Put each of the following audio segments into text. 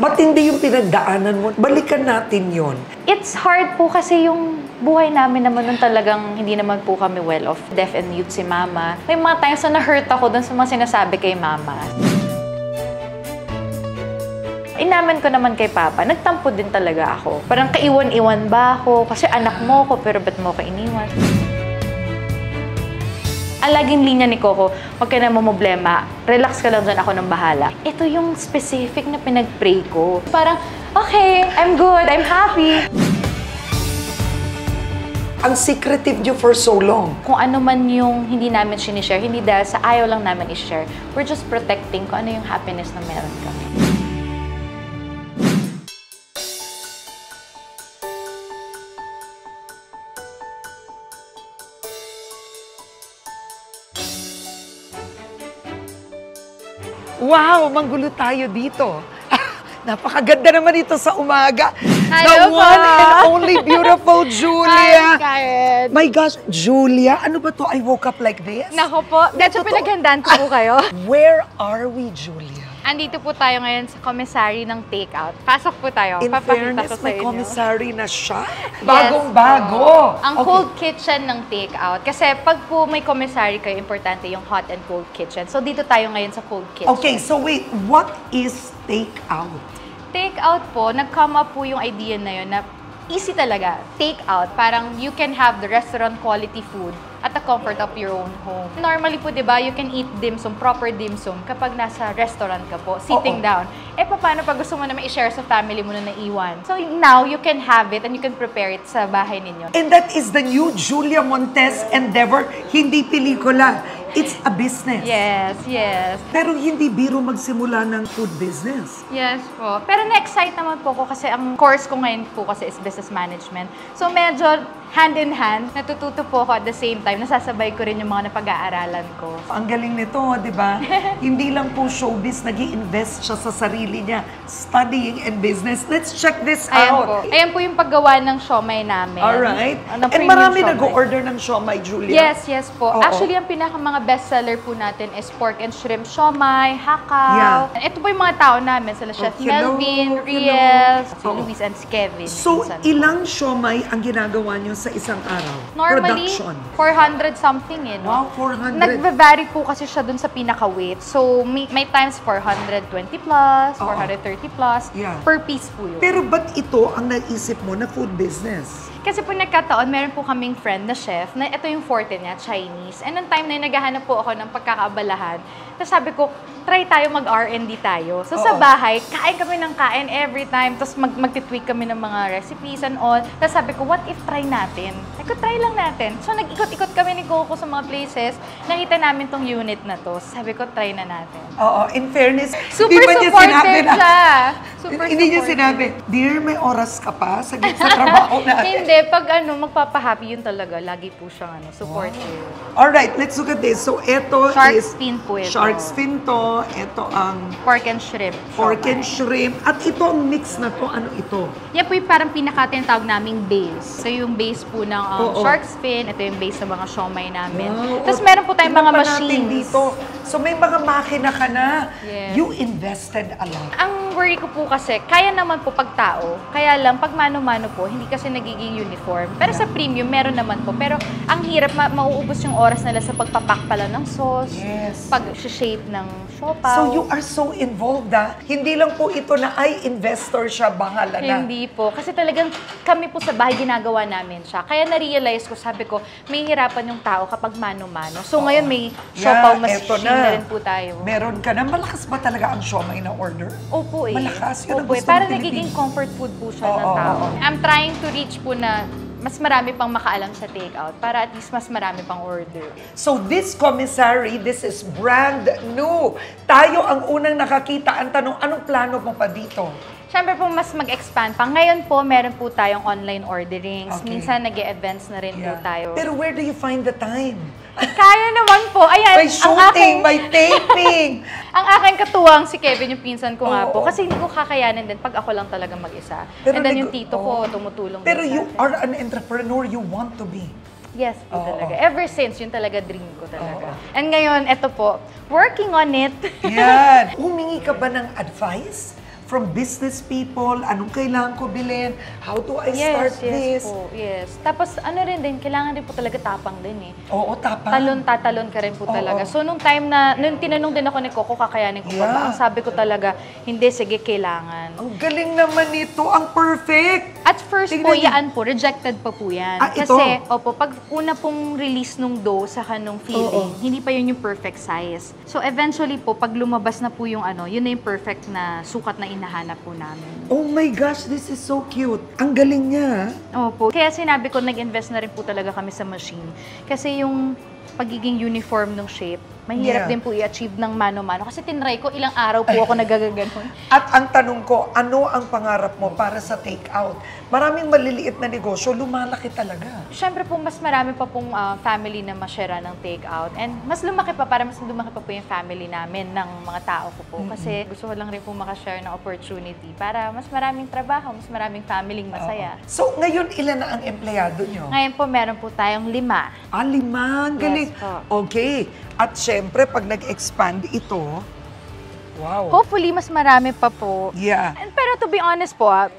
Matindi yung pinagdaanan mo. Balikan natin yon. It's hard po kasi yung buhay namin naman nun talagang hindi naman po kami well off. Deaf and mute si Mama. May mga times na na-hurt ako dun sa mga sinasabi kay Mama. Inaman ko naman kay Papa, nagtampo din talaga ako. Parang kaiwan-iwan ba ako? Kasi anak mo ko, pero ba't mo ko iniwan? Ang laging linya ni Coco, huwag ka na mamblema, relax ka lang dyan, ako nang bahala. Ito yung specific na pinag-pray ko. Parang, okay, I'm good, I'm happy. Ang secretive niyo for so long. Kung ano man yung hindi namin sinishare, hindi dahil sa ayaw lang namin i-share, we're just protecting kung ano yung happiness na meron kami. Wow, manggulo tayo dito. Napakaganda naman ito sa umaga. Hello, The one and only beautiful Julia. Hi, Karen. My gosh, Julia, ano ba to? I woke up like this? Nako po, that's Totoo. pinaghandaan ko po kayo. Where are we, Julia? Andito po tayo ngayon sa commissary ng takeout. Pasok po tayo. In Papakita fairness, ko sa may inyo. commissary na siya. Bagong-bago. Ang Okay. cold kitchen ng takeout. Kasi pag po may commissary kayo, importante yung hot and cold kitchen. So dito tayo ngayon sa cold kitchen. Okay, so wait, what is takeout? Takeout po, nag-come up po yung idea na yun na easy talaga. Takeout, parang you can have the restaurant quality food at the comfort of your own home. Normally po, di ba, you can eat dim sum, proper dim sum, kapag nasa restaurant ka po, sitting down. Eh, paano pag gusto mo naman i-share sa family mo na naiwan? So now, you can have it and you can prepare it sa bahay ninyo. And that is the new Julia Montes endeavor. Hindi pelikula. It's a business. Yes, yes. Pero hindi biro magsimula ng food business. Yes po. Pero na-excite naman po ko kasi ang course ko ngayon po kasi is business management. So medyo hand in hand, natututo po ako at the same time, nasasabay ko rin yung mga napag-aaralan ko. Ang galing nito, di ba? Hindi lang po showbiz, nag-i-invest siya sa sarili niya, studying and business. Let's check this out. Ayan po yung paggawa ng siomai namin. Alright. Ng And premium marami siomai. nag-order ng siomai, Julia. Yes, yes po. Oo. Actually, ang pinaka mga bestseller po natin is pork and shrimp siomai, hakaw. Yeah. Ito po yung mga tao namin, sila Chef hello, Melvin, hello. Riel, si Oo. Luis and si Kevin. So, Minsan po. ilang siomai ang ginagawa niyo sa isang araw? Normally, Production. 400 something eh, no? Wow, 400. Nagva-vary po kasi siya dun sa pinaka-weight. So, may times 420 plus, Oo. 430 plus, Yeah. per piece po yun. Pero ba't ito ang naisip mo na food business? Kasi po nagkataon, meron po kaming friend na chef na ito yung forte niya, Chinese. And nung time na yun, naghahanap po ako ng pagkakaabalahan. Tapos sabi ko, try tayo mag-R&D tayo. So sa Oo. bahay, kain kami ng kain every time. Tapos magtitweak kami ng mga recipes and all. Tapos sabi ko, what if try natin? Sabi ko, try lang natin. So nag-ikot-ikot kami ni Coco sa mga places. Nakita namin tong unit na to. Sabi ko, try na natin. Oo, in fairness, Super di ba niya sinabi supportive na, siya. Super hindi niya supportive. sinabi, dear, may oras ka pa sa trabaho natin. Hindi, pag magpapahappy yun talaga, lagi po siyang supportive. Alright, let's look at this. So, ito Shark is fin po ito. shark fin to. Ito ang Pork and shrimp. pork and siomai. shrimp. At ito ang mix na to. Ano ito? Yan po yung parang pinaka-tinatawag naming base. So yung base po ng Oo. shark's fin, ito yung base ng mga siomai namin. Wow. Tapos meron po tayong Tingnan mga pa natin machines. dito. So, may mga makina ka na. Yes. You invested a lot. Ang worry ko po kasi, kaya naman po pag tao, kaya lang pag mano-mano po, hindi kasi nagiging uniform. Pero sa premium, meron naman po. Pero ang hirap, mauubos yung oras nila sa pagpapak pala ng sauce, Yes. pag-shape ng siopaw. So, you are so involved, ah. Hindi lang po ito na, ay, investor siya, bahala na. Hindi po. Kasi talagang kami po sa bahay ginagawa namin siya. Kaya na-realize ko, sabi ko, may hirapan yung tao kapag mano-mano. So ngayon may siopaw eto machine na rin po tayo. Meron ka na. Malakas ba talaga ang siomai na order? Opo eh. Malakas. Yun ang Opo eh. gusto Parang ng nagiging Pilipino. comfort food po siya ng Oo, tao. oo. I'm trying to reach po na mas marami pang makaalam sa takeout para at least mas marami pang order. So this commissary, this is brand new. Tayo ang unang nakakita. Ang tanong, anong plano mo pa dito? Siyempre po, mas mag-expand pa. Ngayon po, meron po tayong online orderings. Okay. Minsan, nag-e-events na rin po tayo. Pero where do you find the time? Kaya naman po. Ayan, May shooting, may taping. Ang aking katuwang si Kevin, yung pinsan ko nga po. Oo. Kasi hindi ko kakayanin din pag ako lang talaga mag-isa. Pero And then yung nag- tito ko, tumutulong Pero din sa you akin. are an entrepreneur, you want to be. Yes po Oo. talaga. Ever since, yun talaga dream ko talaga. And ngayon, eto po, working on it. Yan. Humingi ka ba ng advice from business people, anong kailangan ko bilhin, how do I start this? Yes. Tapos ano rin din, kailangan rin po talaga tapang din eh. Oo, tapang. Tatalon ka rin po talaga. So nung time na, nung tinanong din ako ni Coco, kakayanin ko pa ba? Ang sabi ko talaga, hindi, sige, kailangan. Ang galing naman nito, ang perfect! At first Tingnan po, niyo. yaan po, rejected pa po yan. Ah, ito? Kasi, pag una pong release nung dough sa kanong filling, hindi pa yun yung perfect size. So eventually po, pag lumabas na po yung yun na yung perfect na sukat na inahanap po namin. Oh my gosh, this is so cute. Ang galing niya. Opo. Kaya sinabi ko, nag-invest na rin po talaga kami sa machine. Kasi yung pagiging uniform ng shape, mahirap din po i-achieve ng mano-mano. Kasi tinry ko, ilang araw po ako nagagaganon. At ang tanong ko, ano ang pangarap mo para sa take-out? Maraming maliliit na negosyo, lumalaki talaga. Siyempre po, mas marami pa pong family na ma-share ng take-out. And mas lumaki pa, para mas lumaki pa po yung family namin ng mga tao ko po. Kasi gusto ko lang rin po makashare ng opportunity para mas maraming trabaho, mas maraming family masaya. So, ngayon, ilan na ang empleyado nyo? Ngayon po, meron po tayong 5. 5. Ang galing. Yes po. Okay. At syempre, pag nag-expand ito, wow. Hopefully, mas marami pa po. Yeah. Pero to be honest po, at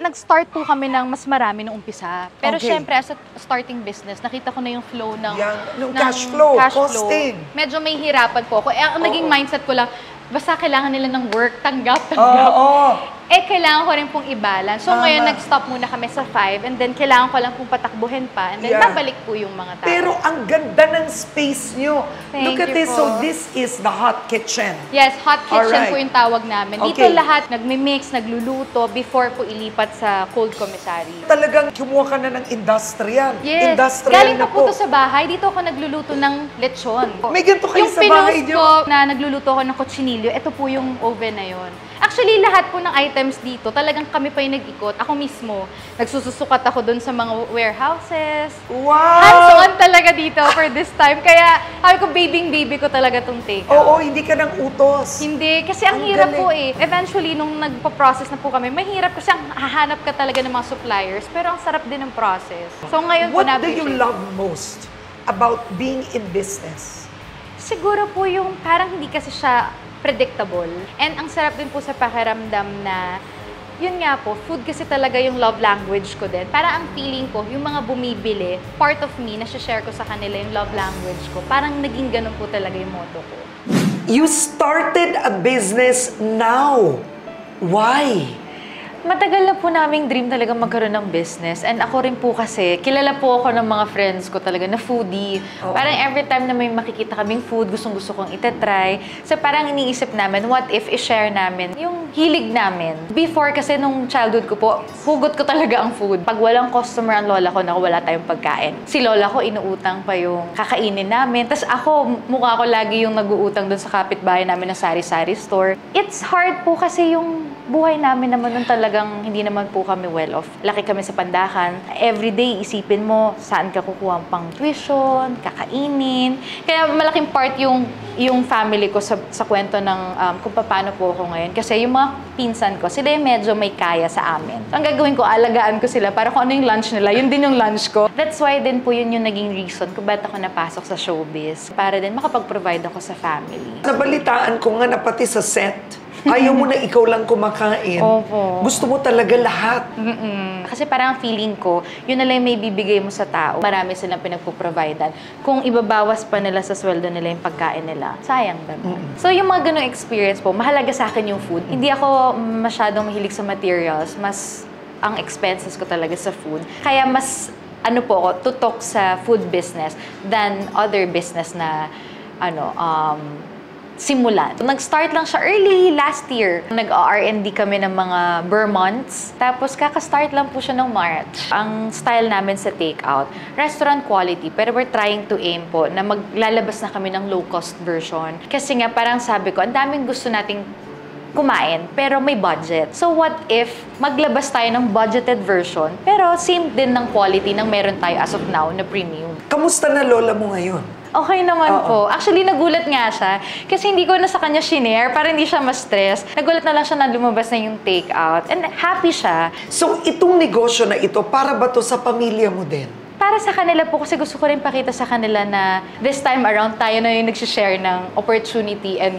nag-start po kami ng mas marami nung umpisa. Pero Okay. syempre, as a starting business, nakita ko na yung flow ng Yung cash flow, costing. Medyo may hirapan po ako. Ang naging mindset ko lang, basta kailangan nila ng work, tanggap. Oo. Kailangan ko rin pong i-balance. So Tama. ngayon, nag-stop muna kami sa 5 and then kailangan ko lang pong patakbuhin pa and then Yeah. babalik po yung mga tao. Pero ang ganda ng space nyo. Thank Look at you this. po. So, this is the hot kitchen. Yes, hot kitchen Alright. po yung tawag namin. Dito Okay. lahat nagmi-mix, nagluluto before po ilipat sa cold commissary. Talagang kumuha ka na ng industrial. Yes. Industrial Galing na pa po to sa bahay. Dito ako nagluluto ng lechon. May ganito kayo Yung sa bahay pinost nyo? ko na nagluluto ako ng kutsinilyo, ito po yung oven na yon. Actually, lahat po ng items dito, talagang kami pa yung nag-ikot. Ako mismo, nagsususukat ako dun sa mga warehouses. Wow! Hands-on talaga dito for this time. Kaya, sabi ko, baby ko talaga tong take. Oo, hindi ka nang utos. Hindi, kasi ang Ang hirap galing. po eh. Eventually, nung nagpa-process na po kami, mahirap kasi ang hahanap ka talaga ng mga suppliers, pero ang sarap din ng process. So ngayon po What do you na-appreciate. love most about being in business? Siguro po yung parang hindi kasi siya predictable. And ang sarap din po sa pakiramdam na, yun nga po, food kasi talaga yung love language ko din. Para ang feeling ko, yung mga bumibili, part of me, na-share ko sa kanila yung love language ko. Parang naging ganun po talaga yung motto ko. You started a business now. Why? Matagal na po naming dream talaga magkaroon ng business. And ako rin po kasi, kilala po ako ng mga friends ko talaga na foodie. Parang every time na may makikita kaming food, gustong-gusto kong itatry. So parang iniisip namin, what if i-share namin yung hilig namin? Before kasi nung childhood ko po, hugot ko talaga ang food. Pag walang customer ang lola ko, naku, wala tayong pagkain. Si lola ko, inuutang pa yung kakainin namin. Tapos ako, mukha ko lagi yung nag-uutang doon sa kapitbahay namin na sari-sari store. It's hard po kasi yung buhay namin naman nun talagang hindi naman po kami well off. Laki kami sa Pandakan. Everyday, isipin mo saan ka kukuha ang pang tuition, kakainin. Kaya malaking part yung family ko sa kwento ng kung paano po ako ngayon. Kasi yung mga pinsan ko, sila yung medyo may kaya sa amin. So, ang gagawin ko, alagaan ko sila para kung ano yung lunch nila, yun din yung lunch ko. That's why din po yun yung naging reason kung ba't ako napasok sa showbiz. Para din makapag-provide ako sa family. Nabalitaan ko nga na pati sa set, ayaw mo na ikaw lang kumakain. Opo. Gusto mo talaga lahat. Kasi parang feeling ko, yun na lang yung may bibigay mo sa tao. Marami silang pinagpo-providean. Kung ibabawas pa nila sa sweldo nila yung pagkain nila, sayang ganun. So yung mga ganung experience po, mahalaga sa akin yung food. Hindi ako masyadong mahilig sa materials. Mas ang expenses ko talaga sa food. Kaya mas tutok sa food business than other business na simulan. Nag-start lang siya early last year. Nag-R&D kami ng mga months. Tapos kaka-start lang po siya ng March. Ang style namin sa takeout, restaurant quality. Pero we're trying to aim po na maglalabas na kami ng low-cost version. Kasi nga parang sabi ko, ang daming gusto nating kumain, pero may budget. So what if maglabas tayo ng budgeted version, pero same din ng quality ng meron tayo as of now na premium. Kamusta na lola mo ngayon? Okay naman po. Actually, nagulat nga siya. Kasi hindi ko na sa kanya shinare para hindi siya ma-stress. Nagulat na lang siya na lumabas na yung take-out. And happy siya. So, itong negosyo na ito, para ba to sa pamilya mo din? Para sa kanila po, kasi gusto ko rin pakita sa kanila na this time around tayo na yung nagsishare ng opportunity and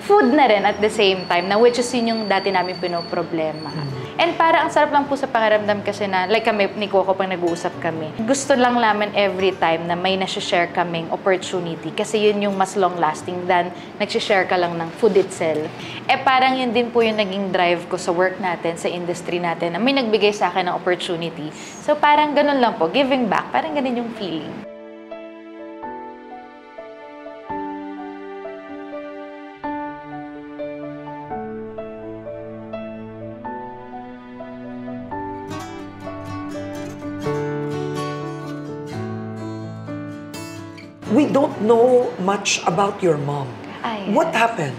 food na rin at the same time, na which is yun yung dati namin pinoproblema. And para ang sarap lang po sa pakiramdam kasi na, like kami ni Coco pang nag-uusap kami, gusto lang namin every time na may nasi-share kaming opportunity kasi yun yung mas long-lasting than nag-share ka lang ng food itself. Parang yun din po yung naging drive ko sa work natin, sa industry natin, na may nagbigay sa akin ng opportunity. So parang ganun lang po, giving back, parang ganun yung feeling. We don't know much about your mom. Ay. What happened?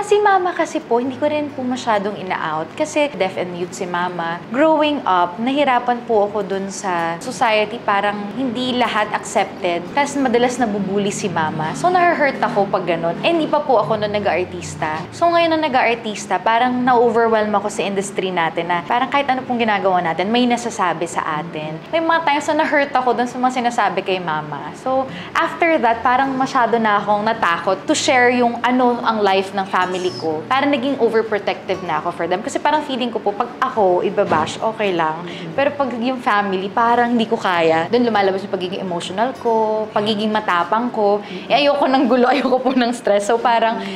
Si mama kasi po, hindi ko rin po masyadong ina-out kasi deaf and mute si mama. Growing up, nahirapan po ako dun sa society, parang hindi lahat accepted. Kasi madalas nabubuli si mama. So, na-hurt ako pag ganun. Hindi pa po ako nung nag-artista. So, ngayon nung nag-artista, parang na-overwhelm ako sa industry natin na parang kahit ano pong ginagawa natin, may nasasabi sa atin. May mga times na na-hurt ako dun sa mga sinasabi kay mama. So, after that, parang masyado na akong natakot to share yung ano ang life ng family ko. Parang naging overprotective na ako for them. Kasi parang feeling ko po, pag ako ibabash, okay lang. Pero pag yung family, parang hindi ko kaya. Doon lumalabas yung pagiging emotional ko, pagiging matapang ko. Ayoko ng gulo, ayoko po ng stress. So parang,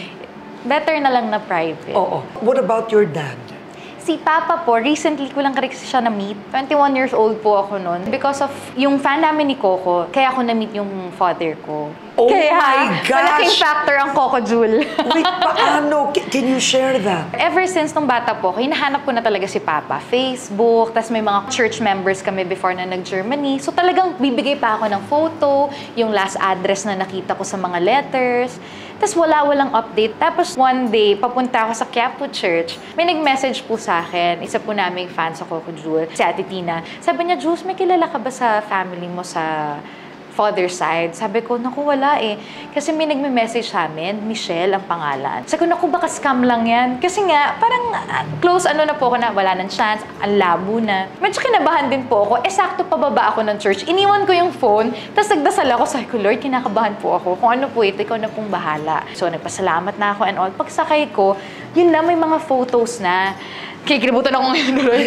better na lang na private. Oo. What about your dad? Si Papa po, recently ko lang kasi siya na-meet. 21 years old po ako noon. Because of yung fan namin ni Coco, kaya ako na-meet yung father ko. Oh kaya, my gosh! malaking factor ang Coco Jewel. Wait, paano? Can you share that? Ever since nung bata po, hinahanap ko na talaga si Papa. Facebook, tas may mga church members kami before na nag-Germany. So talagang bibigay pa ako ng photo, yung last address na nakita ko sa mga letters. Tas walang update. Tapos one day, papunta ako sa Quiapo Church. May nag-message po sa akin, isa po naming fan sa Coco Jewel, si Ate Tina. Sabi niya, Jules, may kilala ka ba sa family mo sa father side? Sabi ko, naku, wala eh. Kasi may nagme-message sa amin, Michelle ang pangalan. Sabi ko, naku, baka scam lang yan. Kasi nga, parang close ano na po ako na, wala nang chance, ang labo na. Medyo kinabahan din po ako. Sakto pababa ako ng church. Iniwan ko yung phone, tapos nagdasal ako. Sabi ko, Lord, kinakabahan po ako. Kung ano po ito, ikaw na pong bahala. So, nagpasalamat na ako and all. Pagsakay ko, yun na, may mga photos na. Kikilibutan ako ngayon, Lord.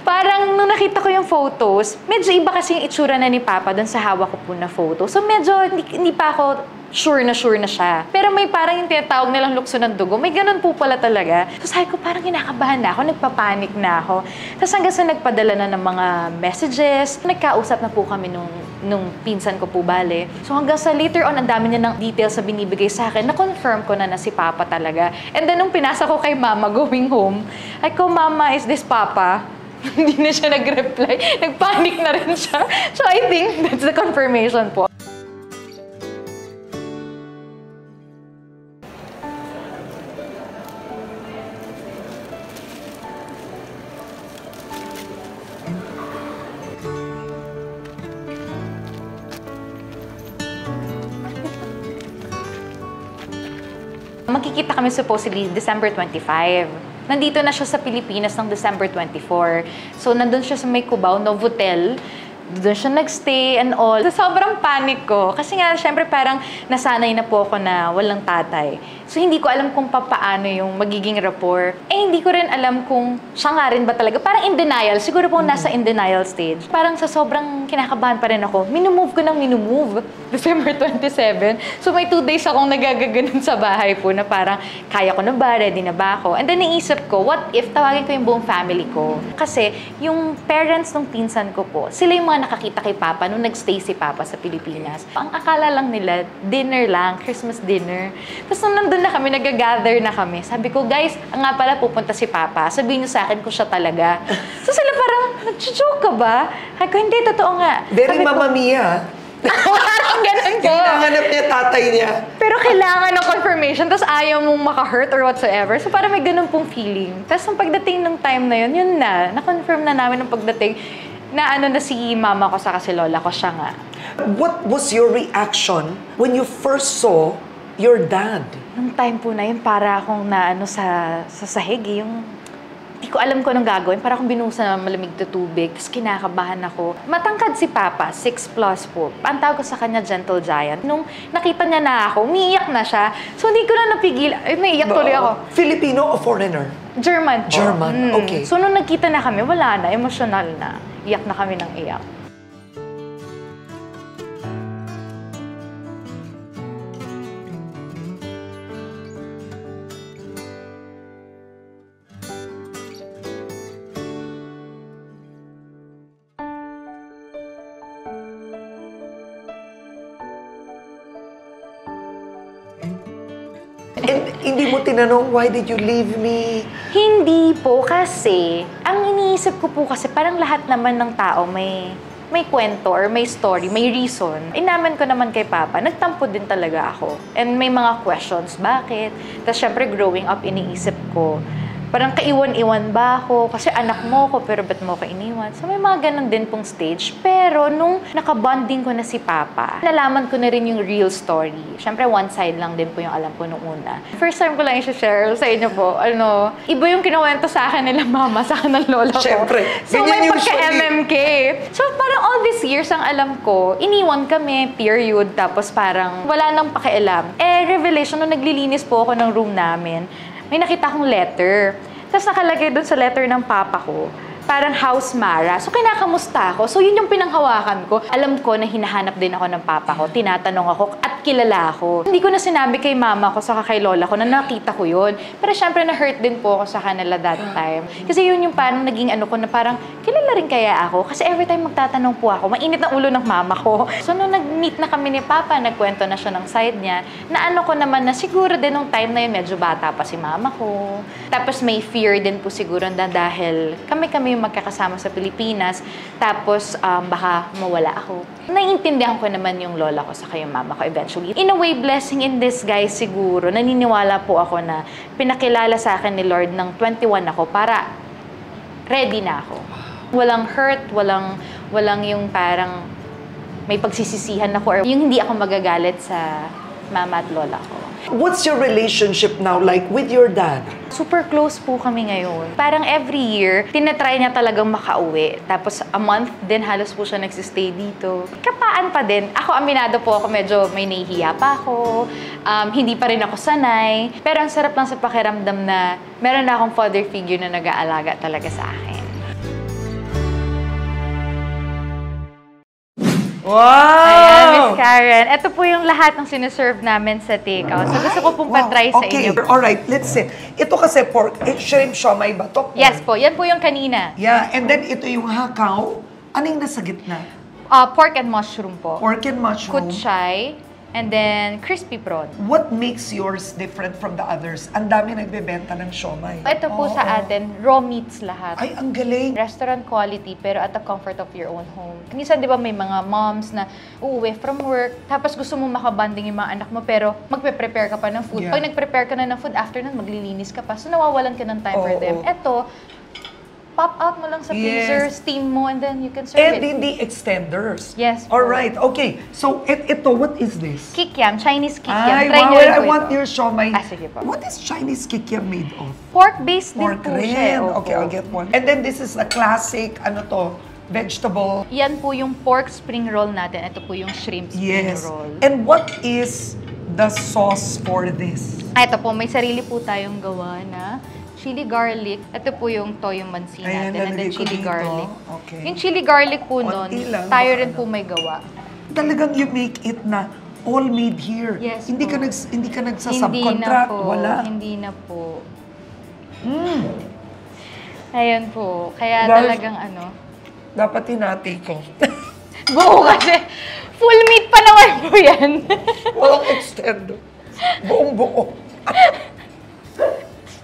Parang nung nakita ko yung photos, medyo iba kasi yung itsura na ni Papa doon sa hawak ko po na photo. So medyo hindi pa ako sure na siya. Pero may parang yung tinatawag nilang lukso ng dugo. May ganun po pala talaga. So sabi ko, parang kinakabahan na ako, nagpapanik na ako. Tapos hanggang sa nagpadala na ng mga messages, nagkausap na po kami nung pinsan ko po bale. So hanggang sa later on, ang dami niya ng details na binibigay sa akin, na-confirm ko na si Papa talaga. And then nung pinasa ko kay Mama going home, ay ko, Mama, is this Papa? Hindi na siya nag-reply. Nagpanik na rin siya. So I think that's the confirmation po. Magkikita kami supposedly December 25. Nandito na siya sa Pilipinas ng December 24. So, nandun siya sa may Cubao, Novotel. Doon siya nagstay and all. So, sobrang panic ko. Kasi nga, syempre parang nasanay na po ako na walang tatay. So, hindi ko alam kung paano yung magiging rapport. Hindi ko rin alam kung siya nga rin ba talaga. Parang in denial. Siguro po nasa in denial stage. Parang sa sobrang kinakabahan pa rin ako, minumove ko ng minumove. December 27. So, may 2 days akong nagagaganon sa bahay po na parang, kaya ko na ba? Ready na ba ako? And then, naisip ko, what if tawagin ko yung buong family ko? Kasi, yung parents ng pinsan ko po, sila yung mga nakakita kay Papa nung nagstay si Papa sa Pilipinas. Ang akala lang nila, dinner lang, Christmas dinner. Tapos nung nandun na kami, nag-gather na kami. Sabi ko, guys, nga pala pupunta si Papa. Sabihin niyo sa akin kung siya talaga. So sila parang, nag-joke ka ba? Sabi ko, hindi, totoo nga. Very Sabi ko, Mamma Mia. parang ganun ko. Hinahanap niya tatay niya. Pero kailangan ng confirmation, tapos ayaw mong maka-hurt or whatsoever. So parang may ganun pong feeling. Tapos nung pagdating ng time na yun, yun na-confirm na namin ng pagdating na ano na si mama ko saka si lola ko siya nga. What was your reaction when you first saw your dad? Nung time po na yun, para akong na ano sa sahig, yung Di ko alam kung anong gagawin. Para akong binuhusan ng malamig na tubig. Tapos kinakabahan ako. Matangkad si Papa, 6+ po. Ang tawag ko sa kanya, Gentle Giant. Nung nakita niya na ako, umiiyak na siya. So hindi ko na napigil. Ay, naiiyak tuloy ako. Filipino o foreigner? German po. German, okay. So nung nagkita na kami, wala na. Emosyonal na. Iyak na kami ng iyak. And hindi mo tinanong, why did you leave me? Hindi po kasi, ang iniisip ko po kasi parang lahat naman ng tao may kwento or may story, may reason. Inamin ko naman kay Papa, nagtampo din talaga ako. And may mga questions, bakit? Tapos syempre growing up, iniisip ko, parang kaiwan-iwan ba ako? Kasi anak mo ko, pero ba't mo ko iniwan? So may mga ganun din pong stage. Pero nung nakabonding ko na si Papa, nalaman ko na rin yung real story. Siyempre one side lang din po yung alam ko nung una. First time ko lang i-share sa inyo po, iba yung kinuwento sa akin nila mama, sa akin ng lola ko. Siyempre. So may pagka-MMK. So parang all these years ang alam ko, iniwan kami, period. Tapos parang wala nang pakialam. Revelation, nung naglilinis po ako ng room namin, may nakita akong letter. Tapos nakalagay doon sa letter ng Papa ko, parang House Mara. So kinakamusta ako. So yun yung pinanghawakan ko. Alam ko na hinahanap din ako ng Papa ko. Tinatanong ako at kilala ako. Hindi ko na sinabi kay mama ko saka kay lola ko na nakita ko yun. Pero syempre na-hurt din po ako sa kanila that time. Kasi yun yung parang naging ko na parang kilala rin kaya ako. Kasi every time magtatanong po ako, mainit ang ulo ng mama ko. So nung nag-meet na kami ni Papa, nagkwento na siya ng side niya, na ko naman na siguro din nung time na yun, medyo bata pa si mama ko. Tapos may fear din po siguro na dahil kami yung magkakasama sa Pilipinas, tapos baka mawala ako. Naiintindihan ko naman yung lola ko sa yung mama ko eventually. In a way, blessing in disguise siguro. Naniniwala po ako na pinakilala sa akin ni Lord ng 21 ako para ready na ako. Walang hurt, walang yung parang may pagsisisihan ako or yung hindi ako magagalit sa mama at lola ko. What's your relationship now like with your dad? Super close po kami ngayon. Parang every year, tinatry niya talagang makauwi. Tapos a month din halos po siya nagsistay dito. Kapaan pa din. Ako, aminado po ako, medyo may nahihiya pa ako. Hindi pa rin ako sanay. Pero ang sarap lang sa pakiramdam na meron na akong father figure na nag-aalaga talaga sa akin. Wow! Ayan, Miss Karen. Ito po yung lahat ng sineserve namin sa takeout. So gusto ko pong patry sa inyo. Okay, alright, let's see. Ito kasi pork, shrimp siomai ba to? Yes po, yan po yung kanina. Yeah, and then ito yung hakaw. Ano yung nasa gitna? Pork and mushroom po. Pork and mushroom. Kutsay, and then crispy prawn. What makes yours different from the others? Ang dami nagbebenta ng siomai. Ito po sa atin, raw meats lahat. Ay, ang galing. Restaurant quality, pero at the comfort of your own home. Minsan, di ba, may mga moms na uuwi from work, tapos gusto mo makabanding yung mga anak mo, pero magpe-prepare ka pa ng food. Yeah. Pag nag-prepare ka na ng food, after nun, maglilinis ka pa. So, nawawalan ka ng time for them. Ito, pop out mo lang sa freezer, steam mo, and then you can serve And it. hindi extenders. Yes po. Alright, okay. So, ito, what is this? Kikiam, Chinese kikiam. Ay, Try wow, nyo rin I po want ito. your siomai. Sige po. What is Chinese kikiam made of? Pork-based din Pork po siya. rin. Opo. Okay, I'll get one. And then this is the classic, vegetable. Yan po yung pork spring roll natin. Ito po yung shrimp spring Yes. roll. And what is the sauce for this? Ito po, may sarili po tayong gawa na chili garlic. Ito po yung toyo mansi Ayan, natin. And then nalagay ko chili dito. garlic. Okay. Yung chili garlic po nun, Konti lang, tayo baka rin po may gawa. Talagang you make it na all made here. Yes hindi po. hindi ka Hindi na nagsa-subcontract, po. wala. Hindi na po. Ayan po. Kaya Guys, talagang Dapat hinati ko. buo kasi. Full meat pa naman po yan. Walang extend. Buong buo.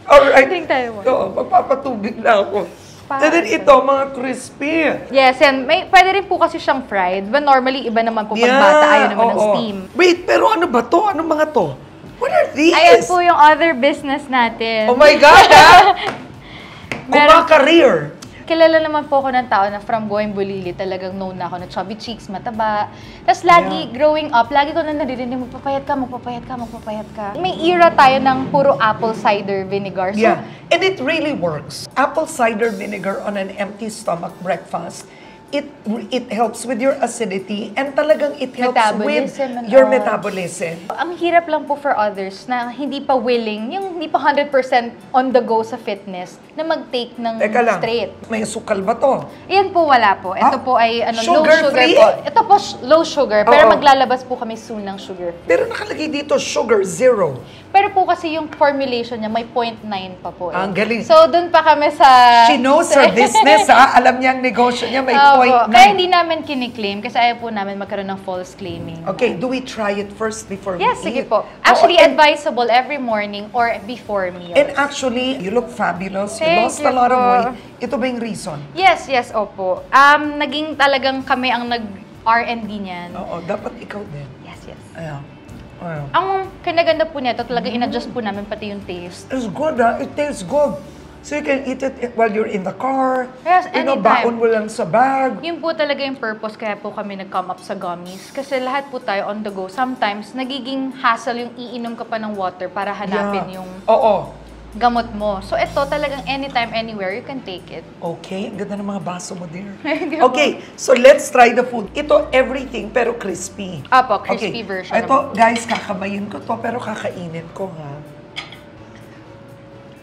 Alright. Drink tayo mo. Oo, magpapatubig na ako. And then ito, mga crispy. Yes, and pwede rin po kasi siyang fried. But normally, iba naman po pag bata, ayaw naman ng oo. steam. Wait, pero ano ba to? Ano mga to? What are these? Ayan po yung other business natin. Oh my God, ha? Meron- Career. kilala naman po ako ng tao na from Going Bulili, talagang known na ako na chubby cheeks, mataba. Tapos lagi, growing up, lagi ko na naririnig, magpapayat ka, magpapayat ka, magpapayat ka. May era tayo ng puro apple cider vinegar. So, Yeah, and it really works. Apple cider vinegar on an empty stomach breakfast, it helps with your acidity and talagang it helps with Metabolism and your all. metabolism. ang hirap lang po for others na hindi pa willing, yung hindi pa 100% on the go sa fitness, na mag-take ng Teka lang, straight. may sukal ba to? Yan po wala po. Ito po ay low sugar sugar-free? po. Ito po low sugar, pero Oo. maglalabas po kami soon ng sugar. Pero nakalagay dito, sugar, 0. Pero po kasi yung formulation niya may 0.9 pa po. Ang galing. So doon pa kami sa... She knows her business, ha? Alam niya ang negosyo niya, may Opo. point Kaya hindi namin kiniklaim kasi ayaw po namin magkaroon ng false claiming. Okay, do we try it first before Yes, we sige eat? po. Oo, Actually, and- advisable every morning or before meals. And actually, you look fabulous. You Thank lost you a lot of po. weight. Ito ba yung reason? Yes, opo. Naging talagang kami ang nag-R&D niyan. Oo, dapat ikaw din. Yes. Ayan. Ayan. Ang kinaganda po nito, talagang in-adjust po namin pati yung taste. It's good, ha? It tastes good. So you can eat it while you're in the car. Yes, You know, anytime. baon mo lang sa bag. Yun po talaga yung purpose kaya po kami nag-come up sa gummies. Kasi lahat po tayo on the go. Sometimes, nagiging hassle yung iinom ka pa ng water para hanapin yung Oo. gamot mo. So ito talagang anytime, anywhere, you can take it. Okay, ang ganda ng mga baso mo, dear. Thank you Okay, so let's try the food. Ito, everything, pero crispy. Apo, crispy version Ito, guys, kakamayin ko to, pero kakainin ko, ha?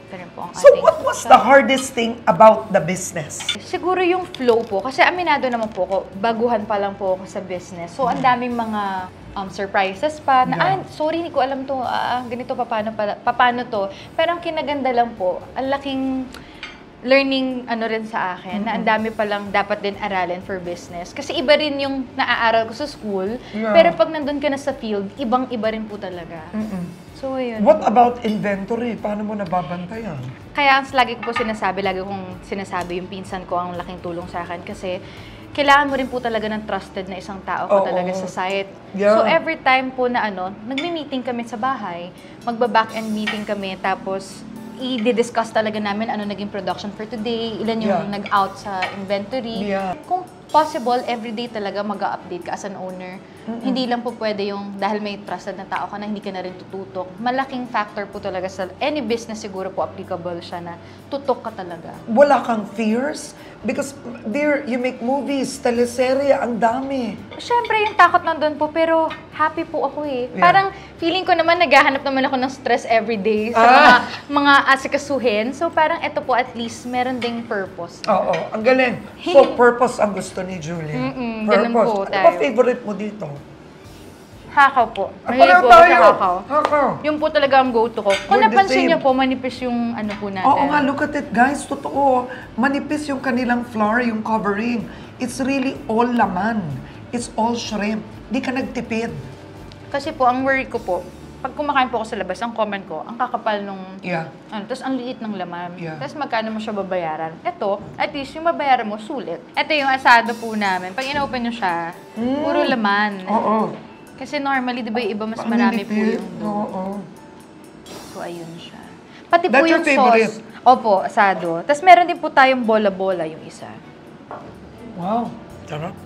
Ito rin po ang So, ating what was the hardest thing about the business? Siguro yung flow po. Kasi aminado naman po ako, baguhan pa lang po ako sa business. So, ang daming mga surprises pa. Na, Yeah. sorry, hindi ko alam to. Ganito, paano to. Pero ang kinaganda lang po, ang laking learning rin sa akin, na ang dami palang dapat din aralin for business. Kasi iba rin yung naaaral ko sa school, Yeah. pero pag nandun ka na sa field, ibang-iba rin po talaga. So, yun. What about inventory? Paano mo nababantayan? Kaya lagi kong sinasabi yung pinsan ko ang laking tulong sa akin kasi kailangan mo rin po talaga ng trusted na isang tao ko Oo. talaga sa site. Yeah. So every time po na nagmi-meeting kami sa bahay, magba-back-end meeting kami, tapos i-discuss talaga namin ano naging production for today, ilan yung Yeah. nag-out sa inventory. Yeah. Kung possible, everyday talaga mag-update ka as an owner. Hindi lang po pwede yung dahil may trusted na tao ka na hindi ka na rin tututok. Malaking factor po talaga sa any business siguro po applicable siya na tutok ka talaga. Wala kang fears? Because, dear, you make movies, teleserye, ang dami. Siyempre, yung takot nandun po, pero happy po ako eh. Yeah. Parang feeling ko naman, naghahanap naman ako ng stress everyday sa mga asikasuhin. So parang ito po at least, meron ding purpose. Oo, ang galing. So, purpose ang gusto ni Julie. ganun po Ano tayo. ba favorite mo dito? Hakaw po. Ah, Mahilig pareho po ako sa tayo. hakaw. Hakaw. Yung po talaga ang go-to ko. Kung We're the napansin same. niyo po, manipis yung ano po natin. Oo nga, look at it, guys. Totoo. Manipis yung kanilang flour, yung covering. It's really all laman. It's all shrimp. Di ka nagtipid. Kasi po, ang worry ko po, pag kumakain po ako sa labas, ang comment ko, ang kakapal nung Yeah. tapos ang liit ng laman. Yeah. Tapos magkano mo siya babayaran? Ito, at least yung babayaran mo, sulit. Ito yung asado po namin. Pag in-open nyo siya, puro laman. Oo. Kasi normally, di ba yung iba mas Ang marami po nilipid. yung Oo. So, ayun siya. Pati po That's your yung favorite? sauce. Opo, asado. Tapos meron din po tayong bola-bola yung isa. Wow. Sarap.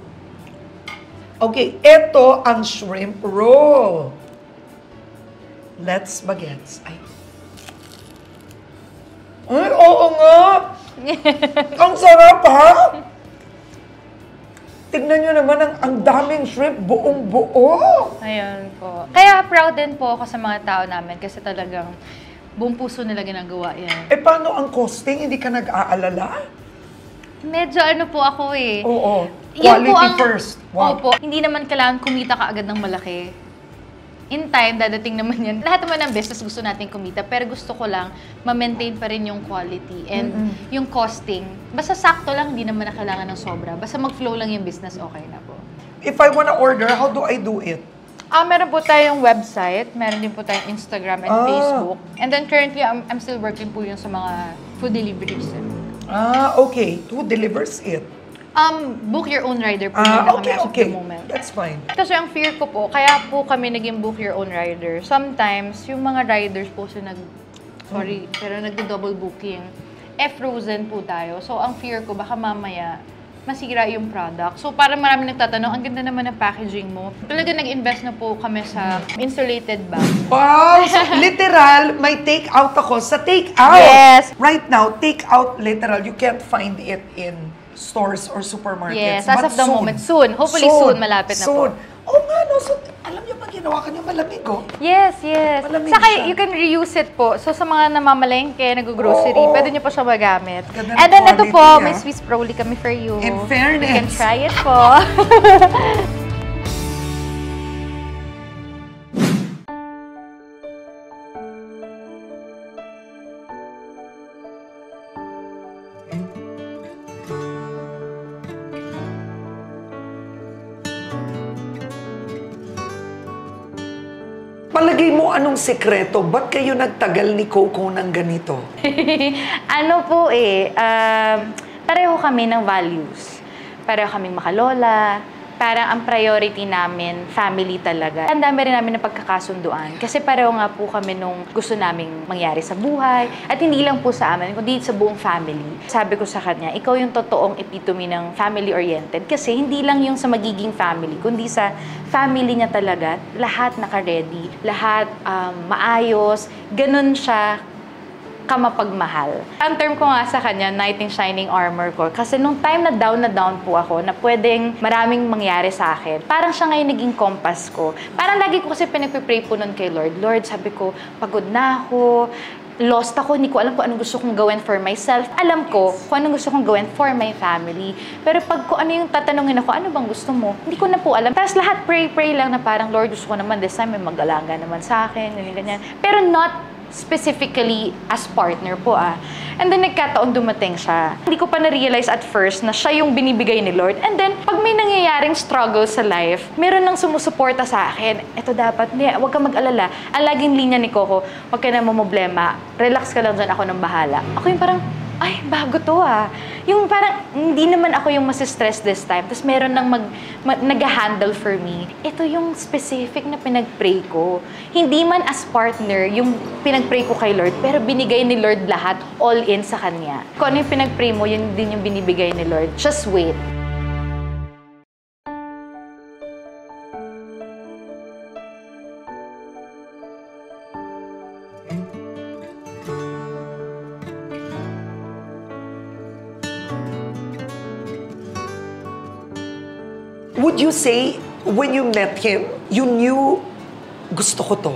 Okay, ito ang shrimp roll. Let's bagets. Ay, oo nga! Ang sarap, ha? Tignan nyo naman ang daming shrimp, buong-buo. Ayun po. Kaya proud din po ako sa mga tao namin kasi talagang buong puso nila ginagawa yan. Eh, paano ang costing? Hindi ka nag-aalala? Medyo ano po ako eh. Oo. Yan Quality po ang, first. Wow. Opo. Hindi naman kailangan kumita ka agad ng malaki. In time, dadating naman yan. Lahat naman ng business gusto natin kumita, pero gusto ko lang ma-maintain pa rin yung quality and yung costing. Basta sakto lang, hindi naman na kailangan ng sobra. Basta mag-flow lang yung business, okay na po. If I wanna order, how do I do it? Meron po tayong website, meron din po tayong Instagram and Ah. Facebook. And then currently, I'm still working po yun sa mga food deliveries. Okay. Who delivers it? Book your own rider po muna kami as of the moment. That's fine. Kasi ang fear ko po, kaya po kami naging book your own rider. Sometimes, yung mga riders po pero nagdo-double booking. frozen po tayo. So, ang fear ko, baka mamaya, masira yung product. So, parang marami nagtatanong, ang ganda naman ng packaging mo. Talaga nag-invest na po kami sa insulated bag. Wow! So, literal, may take-out ako sa take-out. Yes. Right now, take-out literal, you can't find it in stores or supermarkets. Yes, as But of the moment. Soon. Hopefully soon, malapit na po. Oh nga, no. So, alam niyo ba ginawa ka niyo malamig, oh? Yes, yes. Malamig Saka siya. you can reuse it po. So sa mga namamalengke, nag-grocery, Oo. pwede niyo po siya magamit. Ganda ng And then ito quality, po, ah. may Swiss Proli kami for you. In fairness. You can try it po. Palagay mo anong sekreto? Ba't kayo nagtagal ni Coco ng ganito? Ano po pareho kami ng values. Pareho kaming makalola. Parang ang priority namin, family talaga. Ang dami rin namin ng pagkakasunduan. Kasi pareho nga po kami nung gusto naming mangyari sa buhay. At hindi lang po sa amin, kundi sa buong family. Sabi ko sa kanya, ikaw yung totoong epitome ng family-oriented. Kasi hindi lang yung sa magiging family, kundi sa family niya talaga. Lahat naka-ready, lahat maayos. Ganun siya kamapagmahal. Ang term ko nga sa kanya, knight in shining armor ko. Kasi nung time na down po ako, na pwedeng maraming mangyari sa akin, parang siya ngayon naging compass ko. Parang lagi ko kasi pinagpipray po nun kay Lord. Lord, sabi ko, pagod na ako, lost ako, hindi ko alam kung anong gusto kong gawin for myself. Alam ko kung anong gusto kong gawin for my family. Pero pag kung ano yung tatanungin ako, ano bang gusto mo? Hindi ko na po alam. Tapos lahat pray lang na parang, Lord, gusto ko naman this time may mag-alaga naman sa akin, ganyan. Pero not specifically as partner po And then nagkataon dumating siya. Hindi ko pa na-realize at first na siya yung binibigay ni Lord. And then, pag may nangyayaring struggle sa life, meron nang sumusuporta sa akin. Ito dapat, huwag kang mag-alala. Ang laging linya ni Coco, huwag ka na mamumblema. Relax ka lang dyan, ako nang bahala. Ako yung parang, ay, bago to Yung parang, hindi naman ako yung masistress this time. Tapos meron nang nag-handle for me. Ito yung specific na pinag-pray ko. Hindi man as partner yung pinag-pray ko kay Lord, pero binigay ni Lord lahat, all in sa Kanya. Kung ano yung pinag-pray mo, yun din yung binibigay ni Lord. Just wait. Would you say, when you met him, you knew, gusto ko to?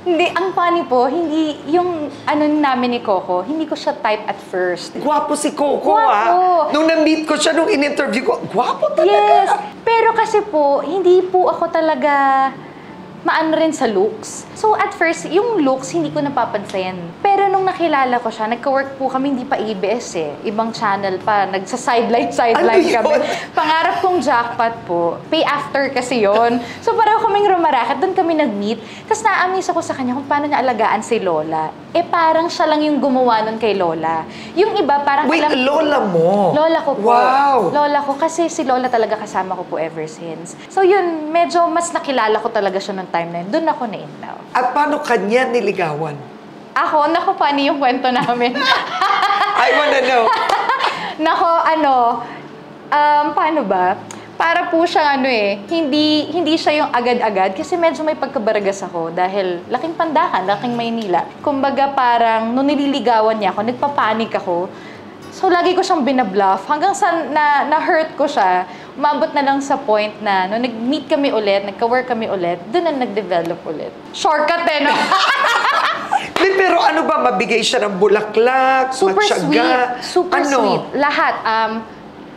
Hindi, ang funny po, hindi, yung ano namin ni Coco, hindi ko siya type at first. Gwapo si Coco, Gwapo. Nung na-meet ko siya, nung in-interview ko, gwapo talaga. Yes, pero kasi po, hindi po ako talaga maano rin sa looks. So at first, yung looks, hindi ko napapansin. Pero nung nakilala ko siya, nagka-work po kami, hindi pa ABS Ibang channel pa, nagsa-sideline kami. Pangarap kong jackpot po. Pay after kasi yon. So pareho kaming rumaraket, doon kami nag-meet. Tapos na-amaze ako sa kanya kung paano niya alagaan si Lola. Parang siya lang yung gumawa nun kay Lola. Yung iba, parang... Wait, Lola mo? Lola ko po. Wow! Lola ko, kasi si Lola talaga kasama ko po ever since. So yun, medyo mas nakilala ko talaga siya nung time na yun. Doon ako na-in-love. At paano kanya niligawan? Naku, paano yung kwento namin? I wanna know. Nako, paano ba? Para po siya hindi siya yung agad-agad kasi medyo may pagkabaragas ako dahil laking Pandakan, laking Maynila. Kumbaga parang nung nililigawan niya ako, nagpapanik ako. So lagi ko siyang binabluff hanggang sa na-hurt ko siya. Umabot na lang sa point na nung nag-meet kami ulit, nagka-work kami ulit, doon na nag-develop ulit. Shortcut no? Pero ano ba, mabigay siya ng bulaklak, Super matyaga? sweet. Super sweet. Lahat.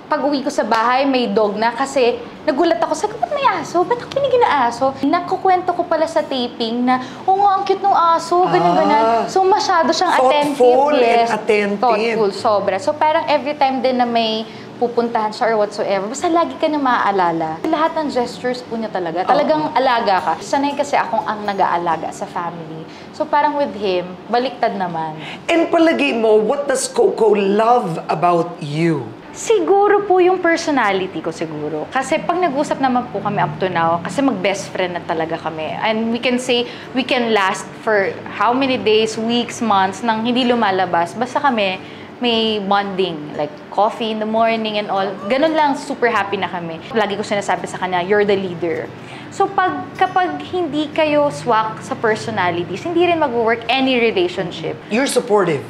Pag-uwi ko sa bahay, may dog na kasi nagulat ako. Sabi ko, ba't may aso? Ba't ako binigyan na aso? Nakukwento ko pala sa taping na, nga, ang cute ng aso, ganyan. So, masyado siyang attentive. Thoughtful and attentive. Thoughtful, sobra. So, parang every time din na may pupuntahan siya or whatsoever, basta lagi ka niya maaalala. Lahat ng gestures po niya talaga. Talagang alaga ka. Sanay kasi akong ang nag-aalaga sa family. So, parang with him, baliktad naman. And palagay mo, what does Coco love about you? Siguro po yung personality ko siguro. Kasi pag nag-usap naman po kami up to now, kasi mag-best friend na talaga kami. And we can say, we can last for how many days, weeks, months nang hindi lumalabas. Basta kami may bonding, like coffee in the morning and all. Ganun lang, super happy na kami. Lagi ko sinasabi sa kanya, you're the leader. So kapag hindi kayo swak sa personalities, hindi rin mag-work any relationship. You're supportive.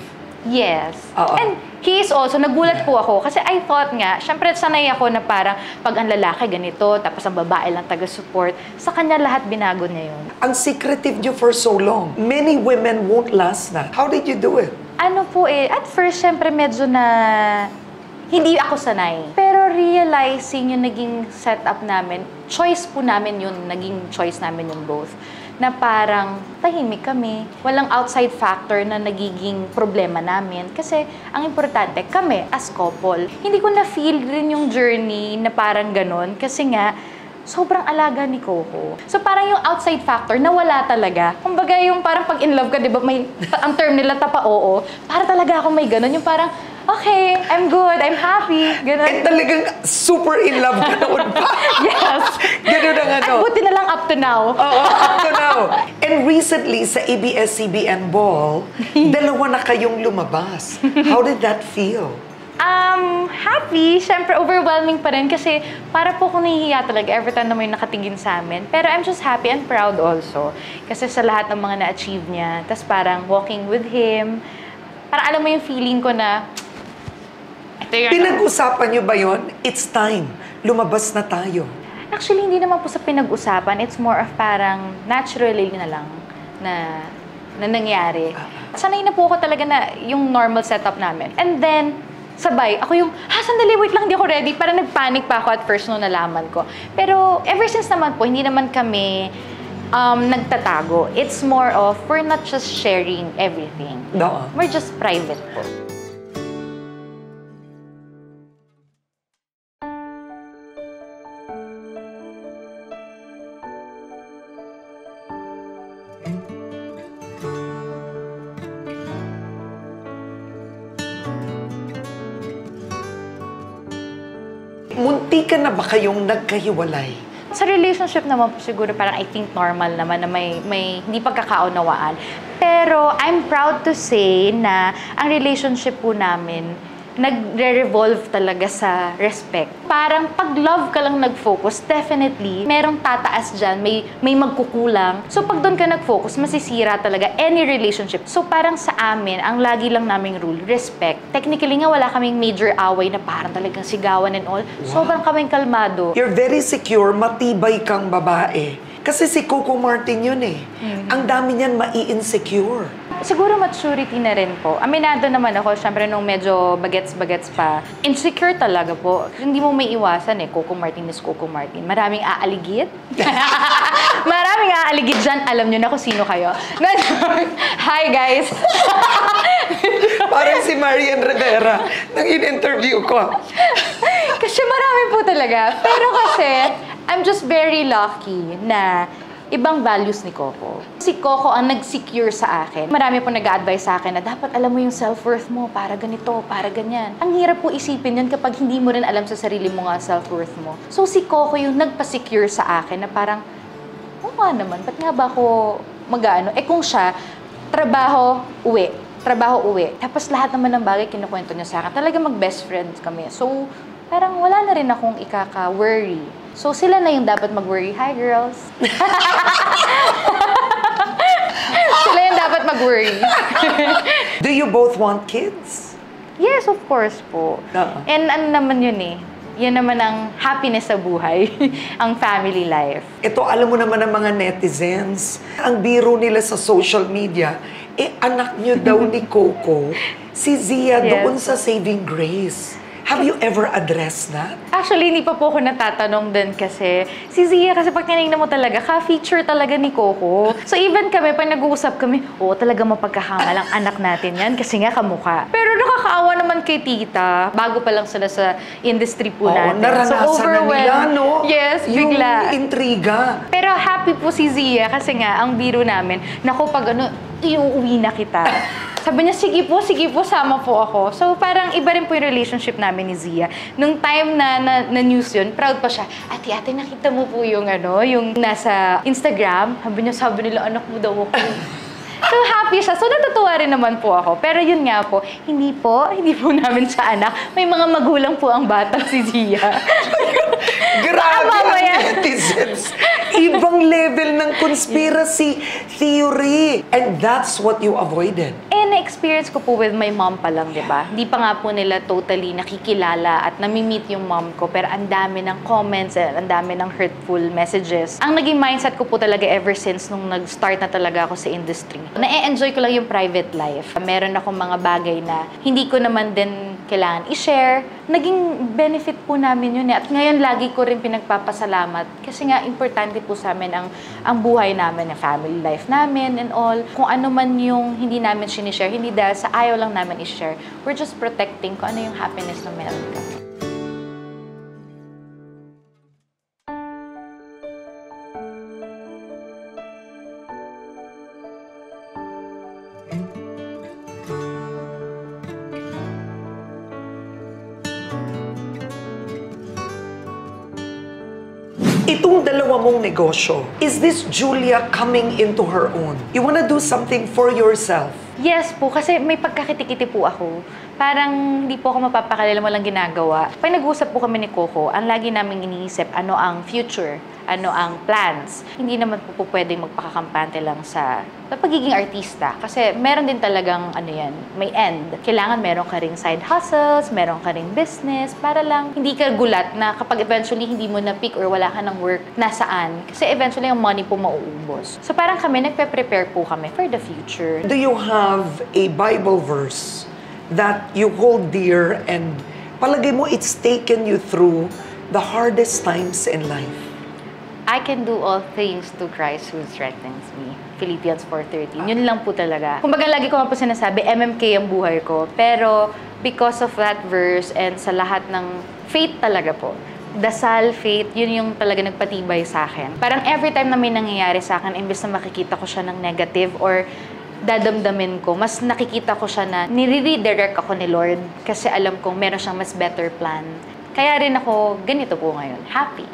Yes. And he is also, nagulat po ako kasi I thought nga, syempre sanay ako na parang pag ang lalaki ganito, tapos ang babae lang taga-support, sa kanya lahat binago niya yun. Ang secretive niyo for so long. Many women won't last that. How did you do it? Ano po at first, syempre medyo na hindi ako sanay. Pero realizing yung naging setup namin, choice po namin yun, naging choice namin yung both. Na parang tahimik kami. Walang outside factor na nagiging problema namin. Kasi ang importante, kami as couple, hindi ko na-feel rin yung journey na parang ganon. Kasi nga, sobrang alaga ni Coco. So parang yung outside factor na wala talaga. Kumbaga yung parang pag in love ka, di ba, may, ang term nila tapa-oo, para talaga ako may ganon. Yung parang, okay, I'm good, I'm happy. Ganon. And talagang super in love ka noon pa. Yes. Ganun ang ano. At buti na lang up to now. Oo, up to now. And recently, sa ABS-CBN Ball, dalawa na kayong lumabas. How did that feel? Happy. Siyempre, overwhelming pa rin kasi para po kung nahihiya talaga every time na may nakatingin sa amin. Pero I'm just happy and proud also. Kasi sa lahat ng mga na-achieve niya. Tapos parang walking with him. Parang alam mo yung feeling ko na Pinag-usapan niyo ba yun? It's time. Lumabas na tayo. Actually, hindi naman po sa pinag-usapan. It's more of parang naturally na lang na nangyari. Sanay na po ako talaga na yung normal setup namin. And then, sabay, ako yung, sandali, wait lang, hindi ako ready. Parang nag-panic pa ako at first nung nalaman ko. Pero ever since naman po, hindi naman kami nagtatago. It's more of, we're not just sharing everything. No. We're just private po. Munti ka na ba kayong nagkahiwalay? Sa relationship naman po siguro parang I think normal naman na may hindi pagkakaunawaan. Pero I'm proud to say na ang relationship po namin nagre-revolve talaga sa respect. Parang pag love ka lang nag-focus, definitely, merong tataas dyan, may magkukulang. So pag doon ka nag-focus, masisira talaga any relationship. So parang sa amin, ang lagi lang naming rule, respect. Technically nga, wala kaming major away na parang talagang sigawan and all. Wow. Sobrang kaming kalmado. You're very secure, matibay kang babae. Kasi si Coco Martin yun eh. Ang dami niyan mai-insecure. Siguro maturity na rin po. Aminado naman ako, syempre nung medyo bagets-bagets pa. Insecure talaga po. Hindi mo may iwasan eh. Coco Martin is Coco Martin. Maraming aaligid. Maraming aaligid dyan. Alam nyo na kung sino kayo. Hi guys! Parang si Marian Rivera nang in-interview ko. Kasi marami po talaga. Pero kasi, I'm just very lucky na ibang values ni Coco. Si Coco ang nag-secure sa akin. Marami po nag-a-advise sa akin na dapat alam mo yung self-worth mo, para ganito, para ganyan. Ang hirap po isipin yun kapag hindi mo rin alam sa sarili mo nga self-worth mo. So si Coco yung nagpa-secure sa akin na parang, oo nga naman, ba't nga ba ako mag-ano? Eh kung siya, trabaho, uwi. Trabaho, uwi. Tapos lahat naman ng bagay kinukwento niya sa akin. Talaga mag-best friends kami. So parang wala na rin akong ikaka-worry. So, sila na yung dapat mag-worry. Hi, girls! Sila yung dapat mag-worry. Do you both want kids? Yes, of course po. And ano naman yun eh. Yan naman ang happiness sa buhay. Ang family life. Ito, alam mo naman ng mga netizens, ang biro nila sa social media, anak niyo daw ni Coco, si Zia doon sa Saving Grace. Have you ever addressed that? Actually, hindi pa po ako natatanong din kasi si Zia, kasi pag tinignan mo talaga, ka-feature talaga ni Coco. So even kami, pag nag-uusap kami, talaga mapagkahamal ang anak natin yan kasi nga kamukha. Pero nakakaawa naman kay tita, bago pa lang sila sa industry po natin. Naranasan na nila, no? Yes, bigla. Yung intriga. Pero happy po si Zia kasi nga, ang biro namin, naku, pag iuwi na kita. Sabi niya, sige po, sama po ako. So parang iba rin po yung relationship namin ni Zia. Nung time na news yun, proud pa siya. Ate, nakita mo po yung yung nasa Instagram. Sabi nila, anak mo daw ako. So, happy siya. So, natutuwa rin naman po ako. Pero yun nga po, hindi po namin siya anak. May mga magulang po ang batang si Zia. Grabe ang netizens. Ibang level ng conspiracy theory. And that's what you avoided. Na-experience ko po with my mom pa lang, di ba? Hindi pa nga po nila totally nakikilala at nami-meet yung mom ko. Pero ang dami ng comments, ang dami ng hurtful messages. Ang naging mindset ko po talaga ever since nung nag-start na talaga ako sa industry. Na-enjoy ko lang yung private life. Meron akong mga bagay na hindi ko naman din kailangan i-share. Naging benefit po namin yun. At ngayon, lagi ko rin pinagpapasalamat. Kasi nga, importante po sa amin ang buhay namin, ang family life namin and all. Kung ano man yung hindi namin sinishare, hindi dahil sa ayaw lang namin i-share. We're just protecting kung ano yung happiness na meron ka. Itong dalawa mong negosyo, is this Julia coming into her own? You wanna do something for yourself? Yes po, kasi may pagkakitikiti po ako. Parang hindi po ako mapapakalala mo lang ginagawa. Pag nag-uusap po kami ni Coco, ang lagi namin iniisip, ano ang future, ano ang plans. Hindi naman po pwedeng magpakakampante lang sa pagiging artista. Kasi meron din talagang, may end. Kailangan meron ka ring side hustles, meron ka ring business, para lang hindi ka gulat na kapag eventually hindi mo na-pick or wala ka ng work, nasaan. Kasi eventually yung money po mauubos. So parang kami, nagpe-prepare po kami for the future. Do you have a Bible verse that you hold dear and palagay mo it's taken you through the hardest times in life? I can do all things to Christ who strengthens me. Philippians 4:13. Yun lang po talaga. Kumbaga lagi ko nga po sinasabi, MMK ang buhay ko. Pero because of that verse and sa lahat ng faith talaga po, dasal, faith, yun yung talaga nagpatibay sa akin. Parang every time na may nangyayari sa akin, imbes na makikita ko siya ng negative or dadamdamin ko, mas nakikita ko siya na nire-redirect ako ni Lord kasi alam kong meron siyang mas better plan. Kaya rin ako ganito po ngayon, happy.